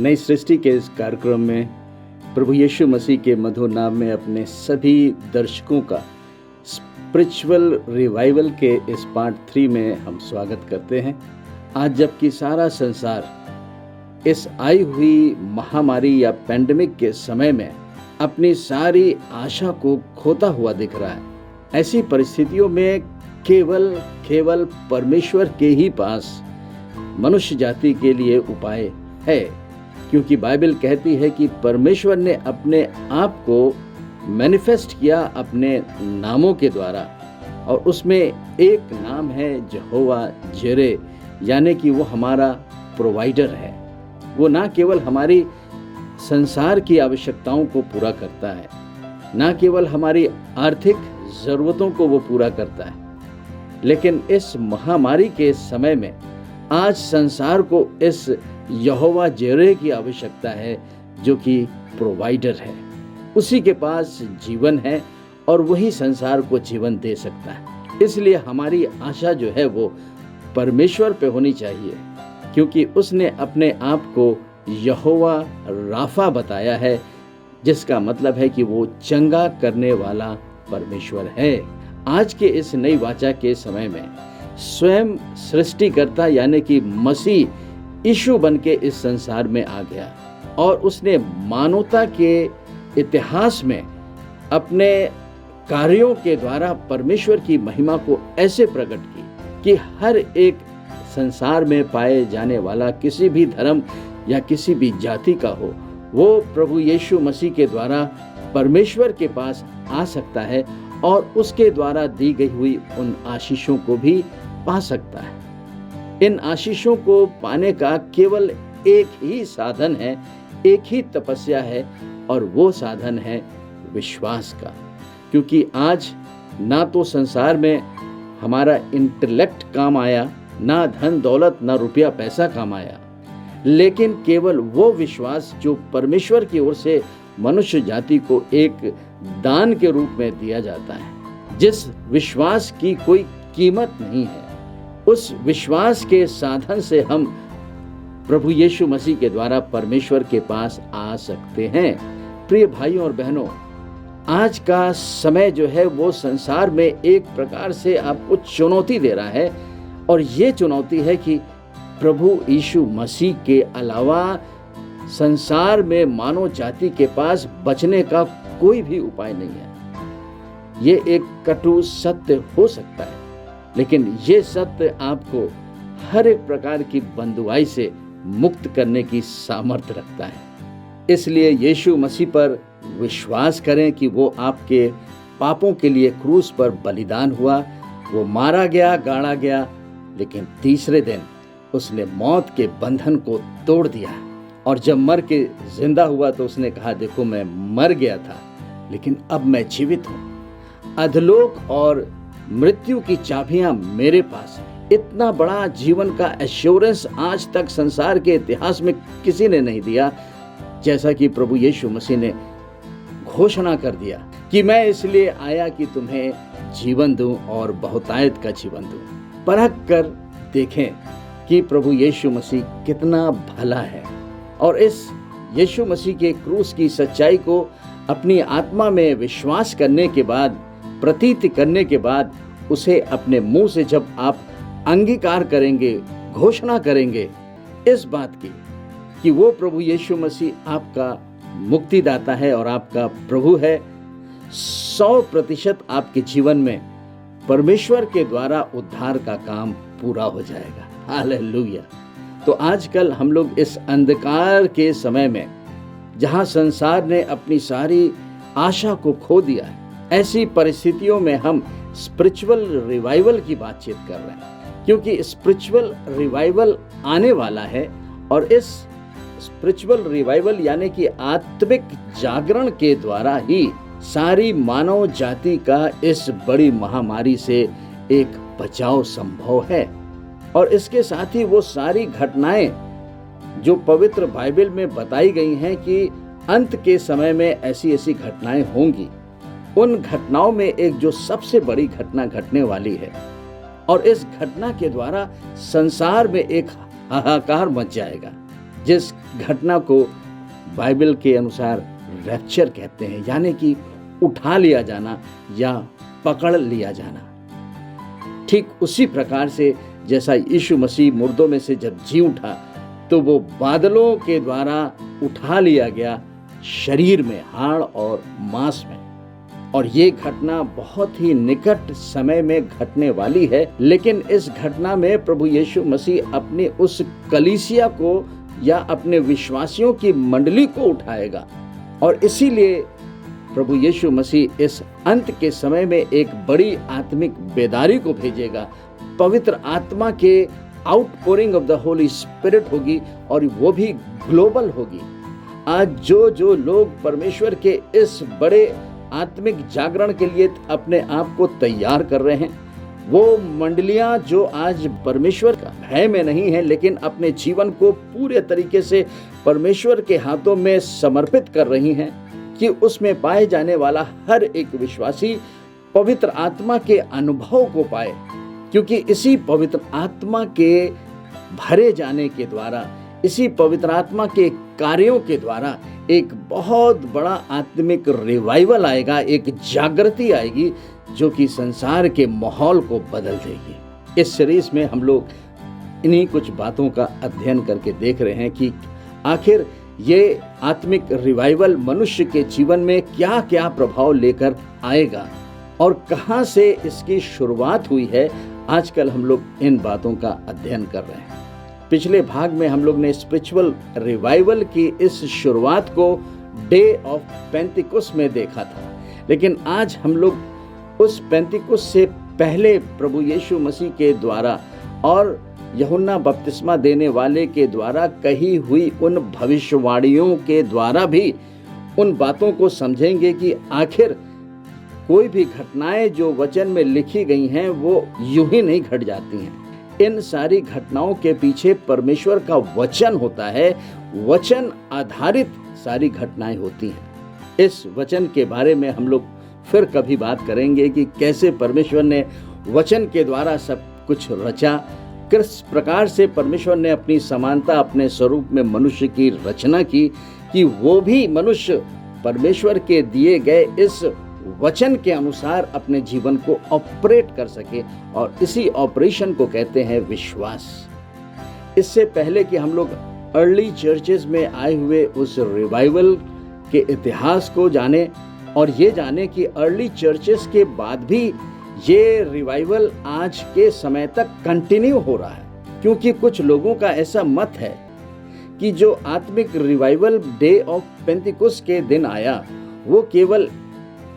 नई सृष्टि के इस कार्यक्रम में प्रभु यीशु मसीह के मधुर नाम में अपने सभी दर्शकों का स्पिरिचुअल रिवाइवल के इस पार्ट 3 में हम स्वागत करते हैं। आज जबकि सारा संसार इस आई हुई महामारी या पैंडेमिक के समय में अपनी सारी आशा को खोता हुआ दिख रहा है, ऐसी परिस्थितियों में केवल परमेश्वर के ही पास मनुष्य जाति के लिए उपाय है, क्योंकि बाइबल कहती है कि परमेश्वर ने अपने आप को मैनिफेस्ट किया अपने नामों के द्वारा, और उसमें एक नाम है यहोवा जिरे, यानी कि वो हमारा प्रोवाइडर है। वो ना केवल हमारी संसार की आवश्यकताओं को पूरा करता है, ना केवल हमारी आर्थिक ज़रूरतों को वो पूरा करता है, लेकिन इस महामारी के समय में आज संसार को इस यहोवा जिरे की आवश्यकता है, जो कि प्रोवाइडर है। उसी के पास जीवन है और वही संसार को जीवन दे सकता है। इसलिए हमारी आशा जो है वो परमेश्वर पे होनी चाहिए, क्योंकि उसने अपने आप को यहोवा राफा बताया है, जिसका मतलब है कि वो चंगा करने वाला परमेश्वर है। आज के इस नई वाचा के समय में स्वयं सृष्टिकर्ता यानी कि मसीह यीशु बन के इस संसार में आ गया, और उसने मानवता के इतिहास में अपने कार्यों के द्वारा परमेश्वर की महिमा को ऐसे प्रकट की कि हर एक संसार में पाए जाने वाला किसी भी धर्म या किसी भी जाति का हो, वो प्रभु यीशु मसीह के द्वारा परमेश्वर के पास आ सकता है और उसके द्वारा दी गई हुई उन आशीषों को भी पा सकता है। इन आशीषों को पाने का केवल एक ही साधन है, एक ही तपस्या है, और वो साधन है विश्वास का। क्योंकि आज ना तो संसार में हमारा इंटेलेक्ट काम आया, ना धन दौलत, ना रुपया पैसा काम आया, लेकिन केवल वो विश्वास जो परमेश्वर की ओर से मनुष्य जाति को एक दान के रूप में दिया जाता है, जिस विश्वास की कोई कीमत नहीं है, उस विश्वास के साधन से हम प्रभु यीशु मसीह के द्वारा परमेश्वर के पास आ सकते हैं। प्रिय भाइयों और बहनों, आज का समय जो है वो संसार में एक प्रकार से आपको चुनौती दे रहा है, और ये चुनौती है कि प्रभु यीशु मसीह के अलावा संसार में मानव जाति के पास बचने का कोई भी उपाय नहीं है। ये एक कटु सत्य हो सकता है, लेकिन ये सत्य आपको हर एक प्रकार की बंधुआई से मुक्त करने की सामर्थ्य रखता है। इसलिए यीशु मसीह पर विश्वास करें कि वो आपके पापों के लिए क्रूस पर बलिदान हुआ, वो मारा गया, गाड़ा गया, लेकिन तीसरे दिन उसने मौत के बंधन को तोड़ दिया, और जब मर के जिंदा हुआ तो उसने कहा, देखो मैं मर गया था लेकिन अब मैं जीवित हूँ। अधलोक और मृत्यु की चाबियां मेरे पास है। इतना बड़ा जीवन का एश्योरेंस आज तक संसार के इतिहास में किसी ने नहीं दिया, जैसा कि प्रभु यीशु मसीह ने घोषणा कर दिया कि मैं इसलिए आया कि तुम्हें जीवन दूं और बहुतायत का जीवन दूं। परख कर देखें कि प्रभु यीशु मसीह कितना भला है, और इस यीशु मसीह के क्रूस की सच्चाई को अपनी आत्मा में विश्वास करने के बाद, प्रतीत करने के बाद, उसे अपने मुंह से जब आप अंगीकार करेंगे, घोषणा करेंगे इस बात की कि वो प्रभु यीशु मसीह आपका मुक्तिदाता है और आपका प्रभु है, 100% आपके जीवन में परमेश्वर के द्वारा उद्धार का काम पूरा हो जाएगा। हालेलुया। तो आजकल हम लोग इस अंधकार के समय में, जहां संसार ने अपनी सारी आशा को खो दिया है, ऐसी परिस्थितियों में हम स्पिरिचुअल रिवाइवल की बातचीत कर रहे हैं, क्योंकि स्पिरिचुअल रिवाइवल आने वाला है, और इस स्पिरिचुअल रिवाइवल यानी कि आत्मिक जागरण के द्वारा ही सारी मानव जाति का इस बड़ी महामारी से एक बचाव संभव है। और इसके साथ ही वो सारी घटनाएं जो पवित्र बाइबल में बताई गई हैं कि अंत के समय में ऐसी ऐसी घटनाएं होंगी, उन घटनाओं में एक जो सबसे बड़ी घटना घटने वाली है, और इस घटना के द्वारा संसार में एक हाहाकार मच जाएगा। जिस घटना को बाइबल के अनुसार रैप्चर कहते हैं, यानी कि उठा लिया जाना या पकड़ लिया जाना। ठीक उसी प्रकार से जैसा यीशु मसीह मुर्दों में से जब जी उठा तो वो बादलों के द्वारा उठा लिया गया शरीर में, हाड़ और मांस में। और ये घटना बहुत ही निकट समय में घटने वाली है, लेकिन इस घटना में प्रभु यीशु मसीह अपनी उस कलीसिया को या अपने विश्वासियों की मंडली को उठाएगा। और इसीलिए प्रभु यीशु मसीह इस अंत के समय में एक बड़ी आत्मिक बेदारी को भेजेगा। पवित्र आत्मा के outpouring of the Holy spirit होगी और वो भी ग्लोबल होगी। आज जो लोग परमेश्वर के इस बड़े आत्मिक जागरण के लिए अपने आप को तैयार कर रहे हैं, वो मंडलियां जो आज परमेश्वर का भय में नहीं है लेकिन अपने जीवन को पूरे तरीके से परमेश्वर के हाथों में समर्पित कर रही हैं, कि उसमें पाए जाने वाला हर एक विश्वासी पवित्र आत्मा के अनुभव को पाए। क्योंकि इसी पवित्र आत्मा के भरे जाने के द्वारा, इसी पवित्र आत्मा के कार्यों के द्वारा एक बहुत बड़ा आत्मिक रिवाइवल आएगा, एक जागृति आएगी जो कि संसार के माहौल को बदल देगी। इस सीरीज में हम लोग इन्हीं कुछ बातों का अध्ययन करके देख रहे हैं कि आखिर ये आत्मिक रिवाइवल मनुष्य के जीवन में क्या क्या प्रभाव लेकर आएगा और कहां से इसकी शुरुआत हुई है। आजकल हम लोग इन बातों का अध्ययन कर रहे हैं। पिछले भाग में हम लोग ने स्पिरिचुअल रिवाइवल की इस शुरुआत को डे ऑफ पेंटिकोस्ट में देखा था, लेकिन आज हम लोग उस पेंटिकोस्ट से पहले प्रभु यीशु मसीह के द्वारा और यूहन्ना बपतिस्मा देने वाले के द्वारा कही हुई उन भविष्यवाणियों के द्वारा भी उन बातों को समझेंगे कि आखिर कोई भी घटनाएं जो वचन में लिखी गई हैं वो यूं ही नहीं घट जाती हैं। इन सारी घटनाओं के पीछे परमेश्वर का वचन होता है, वचन आधारित सारी घटनाएं होती हैं। इस वचन के बारे में हम लोग फिर कभी बात करेंगे कि कैसे परमेश्वर ने वचन के द्वारा सब कुछ रचा, किस प्रकार से परमेश्वर ने अपनी समानता, अपने स्वरूप में मनुष्य की रचना की कि वो भी मनुष्य परमेश्वर के दिए गए इस वचन के अनुसार अपने जीवन को ऑपरेट कर सके, और इसी ऑपरेशन को कहते हैं विश्वास। इससे पहले कि हम लोग अर्ली चर्चेस में आए हुए उस रिवाइवल के इतिहास को जाने और ये जाने कि अर्ली चर्चेस के बाद भी ये रिवाइवल आज के समय तक कंटिन्यू हो रहा है। क्योंकि कुछ लोगों का ऐसा मत है कि जो आत्मिक रिवाइवल डे ऑफ पेंटिकोस्ट के दिन आया वो केवल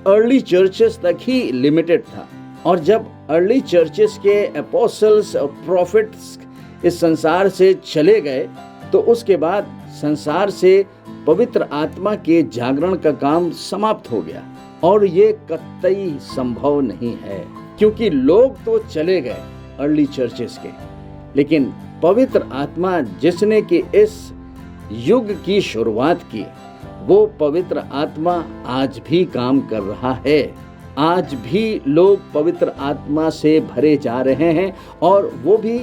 अर्ली चर्चेस तक ही लिमिटेड था, और जब अर्ली चर्चेस के एपोस्टल्स और प्रॉफिट्स इस संसार से चले गए तो उसके बाद संसार से पवित्र आत्मा के जागरण का काम समाप्त हो गया। और ये कतई संभव नहीं है, क्योंकि लोग तो चले गए अर्ली चर्चेस के, लेकिन पवित्र आत्मा जिसने कि इस युग की शुरुआत की, वो पवित्र आत्मा आज भी काम कर रहा है। आज भी लोग पवित्र आत्मा से भरे जा रहे हैं और वो भी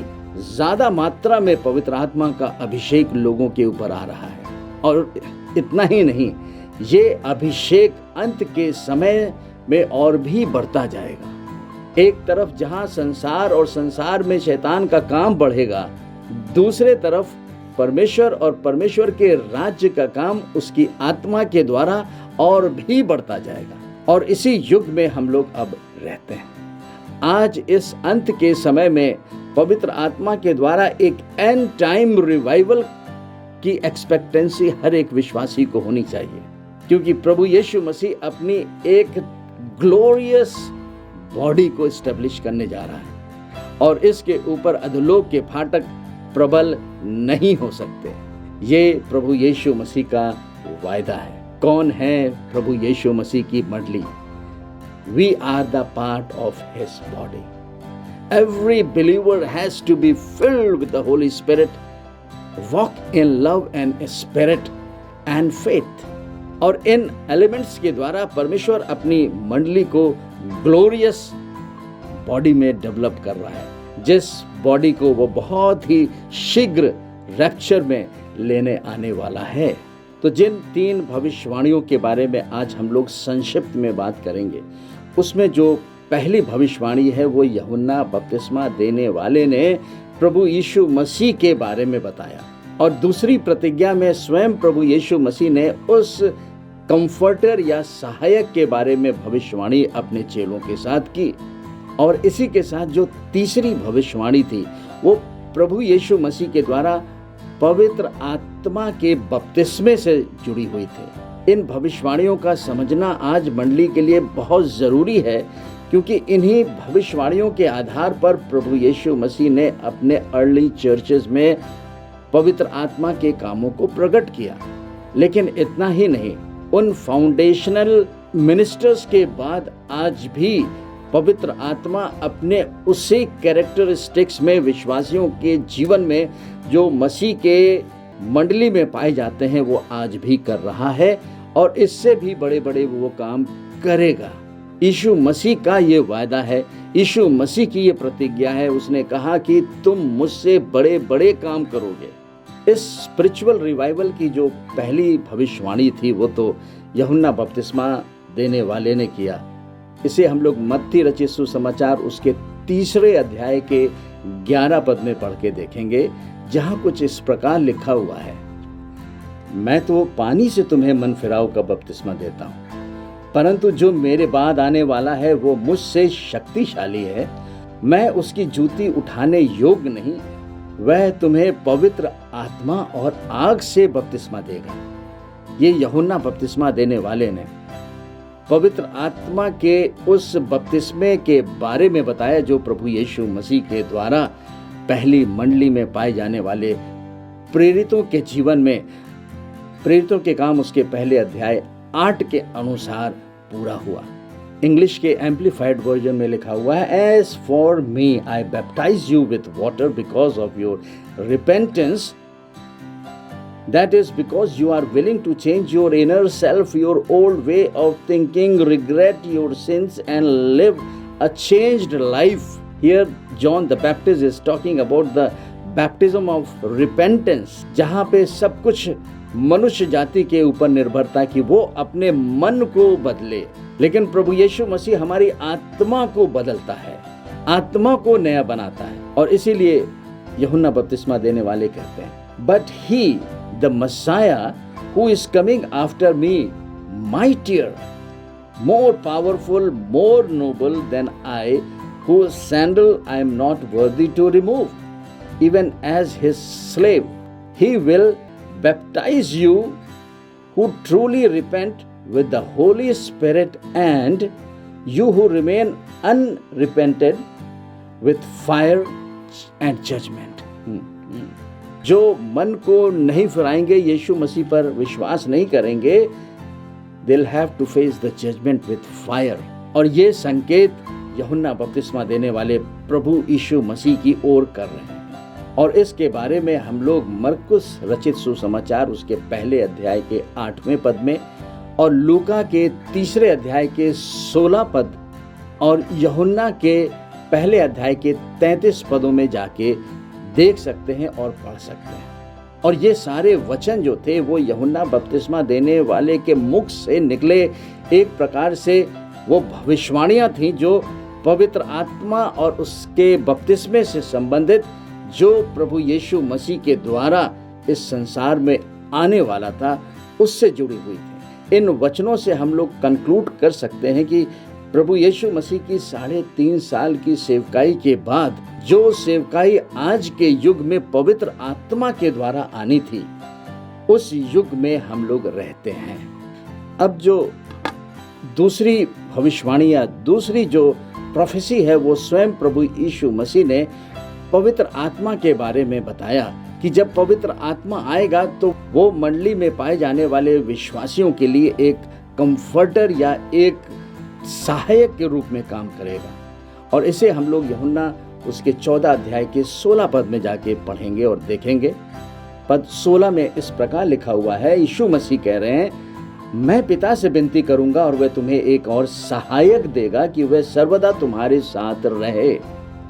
ज्यादा मात्रा में पवित्र आत्मा का अभिषेक लोगों के ऊपर आ रहा है। और इतना ही नहीं, ये अभिषेक अंत के समय में और भी बढ़ता जाएगा। एक तरफ जहां संसार और संसार में शैतान का काम बढ़ेगा, दूसरे तरफ परमेश्वर और परमेश्वर के राज्य का काम उसकी आत्मा के द्वारा और भी बढ़ता जाएगा। और इसी युग में हम लोग अब रहते हैं। आज इस अंत के समय में पवित्र आत्मा के द्वारा एक एंड टाइम रिवाइवल की एक्सपेक्टेंसी हर एक विश्वासी को होनी चाहिए, क्योंकि प्रभु यीशु मसीह अपनी एक ग्लोरियस बॉडी को एस्टेब्लिश करने जा रहा है और इसके ऊपर अधोलोक के फाटक प्रबल नहीं हो सकते। ये प्रभु यीशु मसीह का वायदा है। कौन है प्रभु यीशु मसीह की मंडली? We are the part of his body. Every believer has to be filled with the Holy Spirit, walk in love and spirit and faith. और इन एलिमेंट्स के द्वारा परमेश्वर अपनी मंडली को ग्लोरियस बॉडी में डेवलप कर रहा है, जिस बॉडी को वो बहुत ही शीघ्र रैप्चर में लेने आने वाला है। तो जिन 3 भविष्यवाणियों के बारे में आज हम लोग संक्षिप्त में बात करेंगे, उसमें जो पहली भविष्यवाणी है वो यूहन्ना बपतिस्मा देने वाले ने प्रभु यीशु मसीह के बारे में बताया, और दूसरी प्रतिज्ञा में स्वयं प्रभु यीशु मसीह ने उस कंफर्टर या सहायक के बारे में भविष्यवाणी अपने चेलों के साथ की। और इसी के साथ जो तीसरी भविष्यवाणी थी वो प्रभु यीशु मसीह के द्वारा पवित्र आत्मा के बपतिस्मे से जुड़ी हुई थी। इन भविष्यवाणियों का समझना आज मंडली के लिए बहुत ज़रूरी है, क्योंकि इन्हीं भविष्यवाणियों के आधार पर प्रभु यीशु मसीह ने अपने अर्ली चर्चेज में पवित्र आत्मा के कामों को प्रकट किया। लेकिन इतना ही नहीं, उन फाउंडेशनल मिनिस्टर्स के बाद आज भी पवित्र आत्मा अपने उसी कैरेक्टरिस्टिक्स में विश्वासियों के जीवन में जो मसीह के मंडली में पाए जाते हैं वो आज भी कर रहा है, और इससे भी बड़े बड़े वो काम करेगा। यीशु मसीह का ये वायदा है, यीशु मसीह की ये प्रतिज्ञा है। उसने कहा कि तुम मुझसे बड़े बड़े काम करोगे। इस स्पिरिचुअल रिवाइवल की जो पहली भविष्यवाणी थी वो तो यूहन्ना बपतिस्मा देने वाले ने किया। इसे हम लोग मत्ती रचित सुसमाचार उसके 3 अध्याय के 11 पद में पढ़ के देखेंगे, जहां कुछ इस प्रकार लिखा हुआ है, मैं तो पानी से तुम्हें मन फिराव का बपतिस्मा देता हूं, परंतु जो मेरे बाद आने वाला है वो मुझसे शक्तिशाली है, मैं उसकी जूती उठाने योग्य नहीं। वह तुम्हें पवित्र आत्मा और आग से बपतिस्मा देगा। ये यूहन्ना बपतिस्मा देने वाले ने पवित्र आत्मा के उस बपतिस्मे के बारे में बताया जो प्रभु यीशु मसीह के द्वारा पहली मंडली में पाए जाने वाले प्रेरितों के जीवन में, प्रेरितों के काम उसके पहले अध्याय 8 के अनुसार पूरा हुआ। इंग्लिश के एम्पलीफाइड वर्जन में लिखा हुआ है, as for me I baptise you with water because of your repentance, that is because you are willing to change your inner self, your old way of thinking, regret your sins and live a changed life. Here John the Baptist is talking about the baptism of repentance, जहाँ पे सब कुछ मनुष्य जाति के ऊपर निर्भरता कि वो अपने मन को बदले। लेकिन प्रभु यीशु मसीह हमारी आत्मा को बदलता है, आत्मा को नया बनाता है। और इसीलिए यूहन्ना बपतिस्मा देने वाले कहते हैं, but he the Messiah who is coming after me, mightier, more powerful, more noble than I, whose sandal I am not worthy to remove, even as his slave. He will baptize you who truly repent with the Holy Spirit, and you who remain unrepented with fire and judgment. जो मन को नहीं फिराएंगे, यीशु मसीह पर विश्वास नहीं करेंगे, they'll have to face the judgment with fire। और ये संकेत यूहन्ना बपतिस्मा देने वाले प्रभु यीशु मसीह की ओर कर रहे हैं। और इसके बारे में हम लोग मरकुस रचित सुसमाचार उसके पहले अध्याय के 8वें पद में, और लूका के 3 अध्याय के 16 पद, और यूहन्ना के पहले अध्याय के 33 पदों में जाके देख सकते हैं और पढ़ सकते हैं। और ये सारे वचन जो थे वो यूहन्ना बपतिस्मा देने वाले के मुख से निकले एक प्रकार से वो भविष्यवाणियां थीं जो पवित्र आत्मा और उसके बपतिस्मे से संबंधित, जो प्रभु यीशु मसीह के द्वारा इस संसार में आने वाला था, उससे जुड़ी हुई थी। इन वचनों से हम लोग कंक्लूड कर सकते हैं कि प्रभु यीशु मसीह की 3.5 साल की सेवकाई के बाद जो सेवकाई आज के युग में पवित्र आत्मा के द्वारा आनी थी, उस युग में हम लोग रहते हैं। अब जो दूसरी भविष्यवाणी या दूसरी जो प्रोफेसी है वो स्वयं प्रभु यीशु मसीह ने पवित्र आत्मा के बारे में बताया कि जब पवित्र आत्मा आएगा तो वो मंडली में पाए जाने वाले विश्वासियों के लिए एक कंफर्टर या एक सहायक के रूप में काम करेगा। और इसे हम लोग यूहन्ना उसके 14 अध्याय के 16 पद में जाके पढ़ेंगे और देखेंगे। पद 16 में इस प्रकार लिखा हुआ है, यीशु मसीह कह रहे हैं, मैं पिता से विनती करूंगा और वह तुम्हें एक और सहायक देगा कि वह सर्वदा तुम्हारे साथ रहे।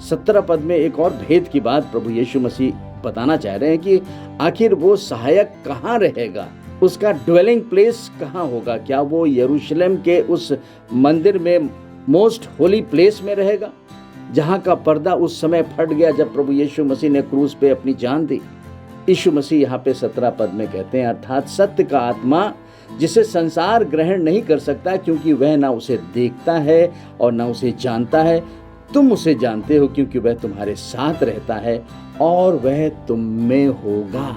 17 पद में एक और भेद की बात प्रभु यीशु मसीह बताना चाह रहे हैं कि आखिर वो सहायक कहाँ रहेगा, उसका ड्वेलिंग प्लेस कहाँ होगा। क्या वो यरूशलेम के उस मंदिर में मोस्ट होली प्लेस में रहेगा, जहाँ का पर्दा उस समय फट गया जब प्रभु यीशु मसीह ने क्रूस पे अपनी जान दी। यीशु मसीह यहाँ पे 17 पद में कहते हैं, अर्थात सत्य का आत्मा जिसे संसार ग्रहण नहीं कर सकता, क्योंकि वह ना उसे देखता है और ना उसे जानता है। तुम उसे जानते हो क्योंकि वह तुम्हारे साथ रहता है और वह तुम में होगा।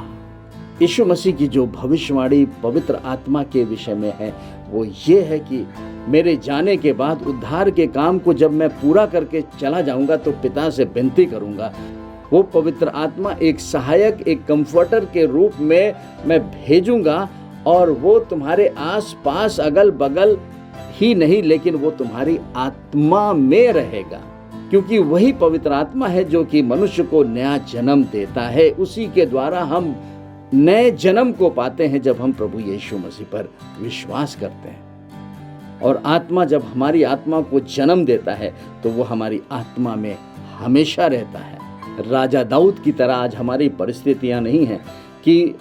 यीशु मसीह की जो भविष्यवाणी पवित्र आत्मा के विषय में है वो ये है कि मेरे जाने के बाद उद्धार के काम को जब मैं पूरा करके चला जाऊंगा तो पिता से विनती करूंगा, वो पवित्र आत्मा एक सहायक, एक कंफर्टर के रूप में मैं भेजूंगा और वो तुम्हारे आस पास अगल बगल ही नहीं लेकिन वो तुम्हारी आत्मा में रहेगा, क्योंकि वही पवित्र आत्मा है जो कि मनुष्य को नया जन्म देता है। उसी के द्वारा हम नए जन्म को पाते हैं जब हम प्रभु यीशु मसीह पर विश्वास करते हैं। और आत्मा जब हमारी आत्मा को जन्म देता है तो वो हमारी आत्मा में हमेशा रहता है। राजा दाऊद की तरह आज हमारी परिस्थितियां नहीं हैं कि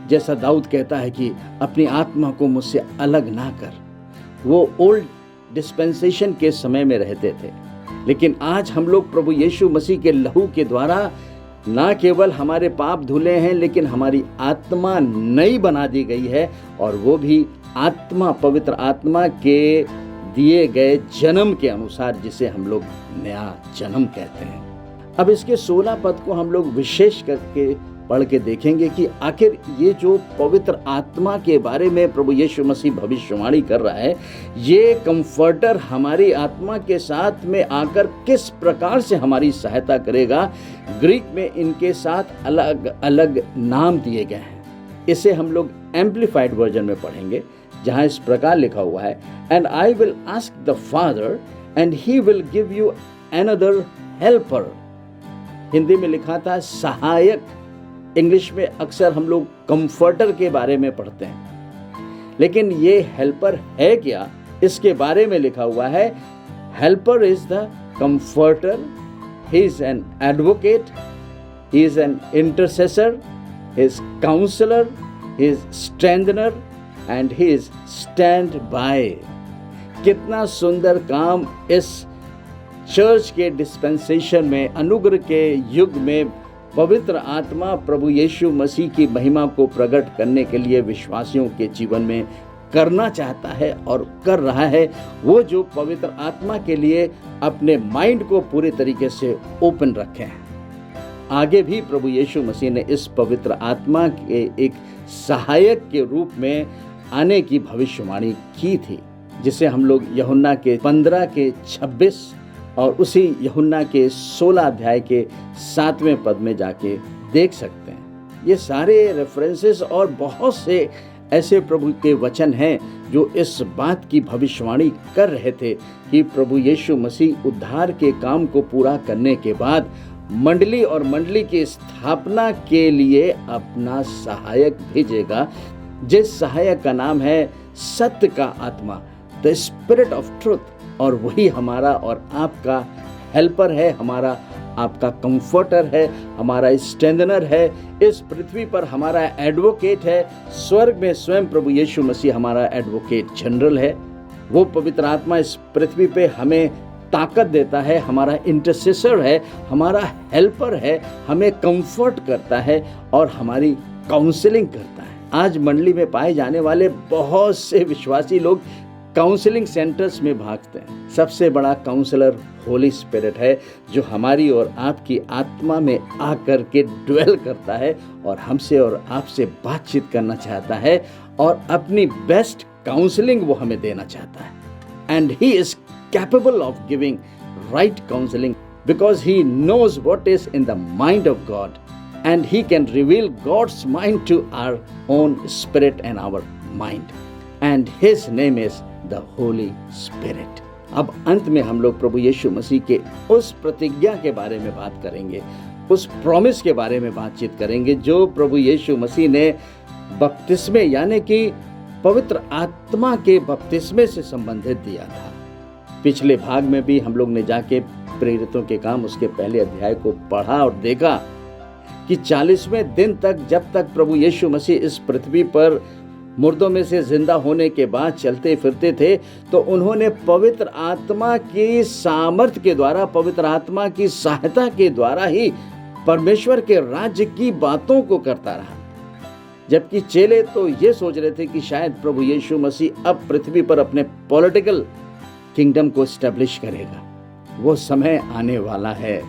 जैसा दाऊद कहता है कि अपनी आत्मा को मुझसे अलग ना कर। वो ओल्ड डिस्पेंसेशन के समय में रहते थे, लेकिन आज हम लोग प्रभु यीशु मसीह के लहू के द्वारा ना केवल हमारे पाप धुले हैं लेकिन हमारी आत्मा नई बना दी गई है, और वो भी आत्मा, पवित्र आत्मा के दिए गए जन्म के अनुसार, जिसे हम लोग नया जन्म कहते हैं। अब इसके 16 पद को हम लोग विशेष करके पढ़ के देखेंगे कि आखिर ये जो पवित्र आत्मा के बारे में प्रभु यीशु मसीह भविष्यवाणी कर रहा है, ये कंफर्टर हमारी आत्मा के साथ में आकर किस प्रकार से हमारी सहायता करेगा। ग्रीक में इनके साथ अलग अलग नाम दिए गए हैं। इसे हम लोग एम्प्लीफाइड वर्जन में पढ़ेंगे, जहां इस प्रकार लिखा हुआ है, and I will ask the father and he will give you another helper. Hindi में लिखा था सहायक, इंग्लिश में अक्सर हम लोग कंफर्टर के बारे में पढ़ते हैं, लेकिन ये हेल्पर है क्या, इसके बारे में लिखा हुआ है, helper is the comforter, he is an advocate, he is an intercessor, he is counsellor, he is strengthener and he is stand by. कितना सुंदर काम इस चर्च के डिस्पेंसेशन में, अनुग्रह के युग में पवित्र आत्मा प्रभु यीशु मसीह की महिमा को प्रकट करने के लिए विश्वासियों के जीवन में करना चाहता है और कर रहा है। वो जो पवित्र आत्मा के लिए अपने माइंड को पूरे तरीके से ओपन रखे हैं। आगे भी प्रभु यीशु मसीह ने इस पवित्र आत्मा के एक सहायक के रूप में आने की भविष्यवाणी की थी, जिसे हम लोग यूहन्ना के 15 के 26 और उसी यूहन्ना के 16 अध्याय के 7वें पद में जाके देख सकते हैं। ये सारे रेफरेंसेस और बहुत से ऐसे प्रभु के वचन हैं जो इस बात की भविष्यवाणी कर रहे थे कि प्रभु यीशु मसीह उद्धार के काम को पूरा करने के बाद मंडली और मंडली की स्थापना के लिए अपना सहायक भेजेगा, जिस सहायक का नाम है सत्य का आत्मा, द स्पिरिट ऑफ ट्रुथ। और वही हमारा और आपका हेल्पर है, हमारा आपका कंफर्टर है, हमारा स्ट्रेंथनर है, इस पृथ्वी पर हमारा एडवोकेट है, स्वर्ग में स्वयं प्रभु यीशु मसीह हमारा एडवोकेट जनरल है। वो पवित्र आत्मा इस पृथ्वी पे हमें ताकत देता है, हमारा इंटरसेसर है, हमारा हेल्पर है, हमें कंफर्ट करता है और हमारी काउंसलिंग करता है। आज मंडली में पाए जाने वाले बहुत से विश्वासी लोग काउंसलिंग सेंटर्स में भागते हैं। सबसे बड़ा काउंसलर होली स्पिरिट है, जो हमारी और आपकी आत्मा में आकर के ड्वेल करता है और हमसे और आपसे बातचीत करना चाहता है और अपनी बेस्ट काउंसलिंग वो हमें देना चाहता है। And he is capable of giving right counselling because he knows what is in the mind of God and he can reveal God's mind to our own spirit and our mind, and his name is the Holy Spirit. अब अंत में हम लोग प्रभु यीशु मसीह के उस प्रतिज्ञा के बारे में बात करेंगे, उस प्रॉमिस के बारे में बातचीत करेंगे जो प्रभु यीशु मसीह ने बपतिस्मे यानी कि पवित्र आत्मा के बपतिस्मे से संबंधित दिया था। पिछले भाग में भी हम लोग ने जाके प्रेरितों के काम उसके पहले अध्याय को पढ़ा और देखा कि 40वें दिन तक, जब तक प्रभु यीशु मसीह इस पृथ्वी पर मुर्दों में से जिंदा होने के बाद चलते फिरते थे, तो उन्होंने पवित्र आत्मा की सामर्थ्य के द्वारा, पवित्र आत्मा की सहायता के द्वारा ही परमेश्वर के राज्य की बातों को करता रहा। जबकि चेले तो ये सोच रहे थे कि शायद प्रभु यीशु मसीह अब पृथ्वी पर अपने पॉलिटिकल किंगडम को स्टैब्लिश करेगा। वो समय आने वाला है,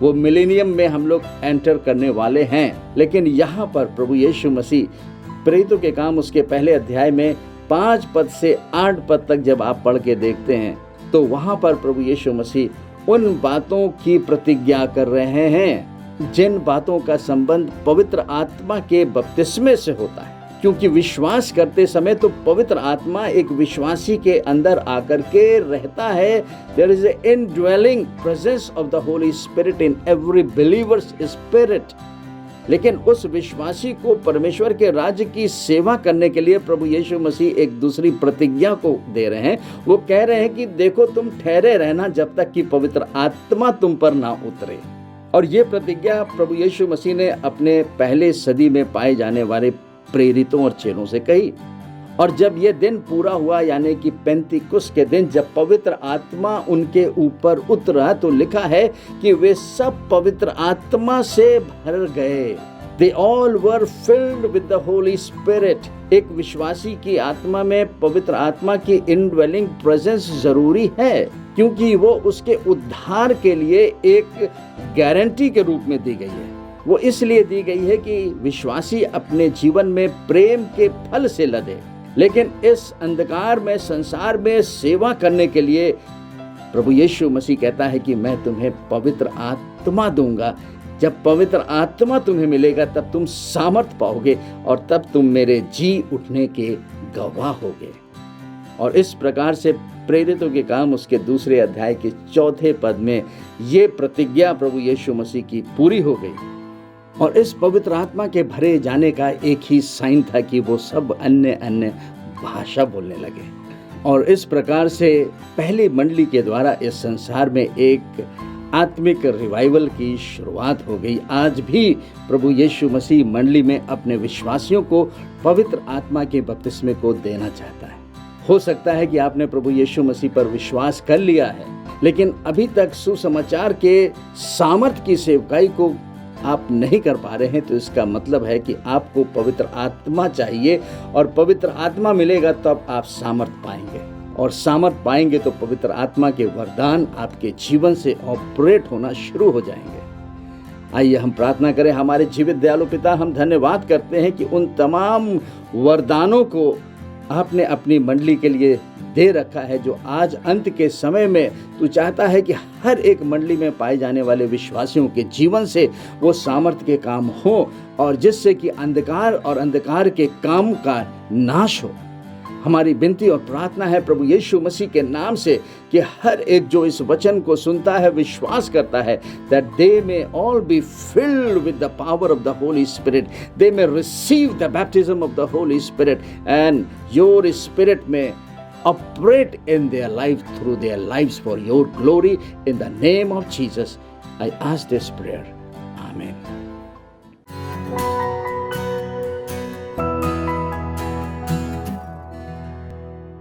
वो मिलेनियम में हम लोग एंटर करने वाले हैं। लेकिन यहाँ पर प्रभु यीशु मसीह प्रेरितों के काम उसके पहले अध्याय में 5 पद से 8 पद तक जब आप पढ़ के देखते हैं, तो वहाँ पर प्रभु यीशु मसीह उन बातों की प्रतिज्ञा कर रहे हैं जिन बातों का संबंध पवित्र आत्मा के बपतिस्मे से होता है। क्योंकि विश्वास करते समय तो पवित्र आत्मा एक विश्वासी के अंदर आकर के रहता है। There is a indwelling presence of the Holy Spirit in every believers spirit. लेकिन उस विश्वासी को परमेश्वर के राज्य की सेवा करने के लिए प्रभु यीशु मसीह एक दूसरी प्रतिज्ञा को दे रहे हैं। वो कह रहे हैं कि देखो, तुम ठहरे रहना जब तक कि पवित्र आत्मा तुम पर ना उतरे। और ये प्रतिज्ञा प्रभु यीशु मसीह ने अपने पहले सदी में पाए जाने वाले प्रेरितों और चेलों से कही। और जब ये दिन पूरा हुआ, यानी कि पेंतिकुस्त के दिन, जब पवित्र आत्मा उनके ऊपर उतरा, तो लिखा है कि वे सब पवित्र आत्मा से भर गए। They all were filled with the Holy Spirit। एक विश्वासी की आत्मा में पवित्र आत्मा की इनड्वेलिंग प्रेजेंस जरूरी है, क्योंकि वो उसके उद्धार के लिए एक गारंटी के रूप में दी गई है। वो इसलिए दी गई है कि विश्वासी अपने जीवन में प्रेम के फल से लदे। लेकिन इस अंधकार में, संसार में सेवा करने के लिए प्रभु यीशु मसीह कहता है कि मैं तुम्हें पवित्र आत्मा दूंगा। जब पवित्र आत्मा तुम्हें मिलेगा तब तुम सामर्थ पाओगे और तब तुम मेरे जी उठने के गवाह होगे। और इस प्रकार से प्रेरितों के काम उसके 2 अध्याय के 4 पद में ये प्रतिज्ञा प्रभु यीशु मसीह की पूरी हो गई। और इस पवित्र आत्मा के भरे जाने का एक ही साइन था कि वो सब अन्य भाषा बोलने लगे। और इस प्रकार से पहली मंडली के द्वारा इस संसार में एक आत्मिक रिवाइवल की शुरुआत हो गई। आज भी प्रभु यीशु मसीह मंडली में अपने विश्वासियों को पवित्र आत्मा के बपतिस्मे को देना चाहता है। हो सकता है कि आपने प्रभु यीशु मसीह पर विश्वास कर लिया है, लेकिन अभी तक सुसमाचार के सामर्थ की सेवकाई को आप नहीं कर पा रहे हैं। तो इसका मतलब है कि आपको पवित्र आत्मा चाहिए, और पवित्र आत्मा मिलेगा तब आप सामर्थ पाएंगे, और सामर्थ पाएंगे तो पवित्र आत्मा के वरदान आपके जीवन से ऑपरेट होना शुरू हो जाएंगे। आइए हम प्रार्थना करें। हमारे जीवित दयालु पिता, हम धन्यवाद करते हैं कि उन तमाम वरदानों को आपने अपनी मंडली के लिए दे रखा है, जो आज अंत के समय में तू चाहता है कि हर एक मंडली में पाए जाने वाले विश्वासियों के जीवन से वो सामर्थ्य के काम हो, और जिससे कि अंधकार और अंधकार के काम का नाश हो। हमारी विनती और प्रार्थना है प्रभु यीशु मसीह के नाम से कि हर एक जो इस वचन को सुनता है, विश्वास करता है, that they may all be filled with the power of the Holy Spirit, they may receive the baptism of the Holy Spirit, and your Spirit may operate in their life, through their lives, for your glory. In the name of Jesus, I ask this prayer. Amen.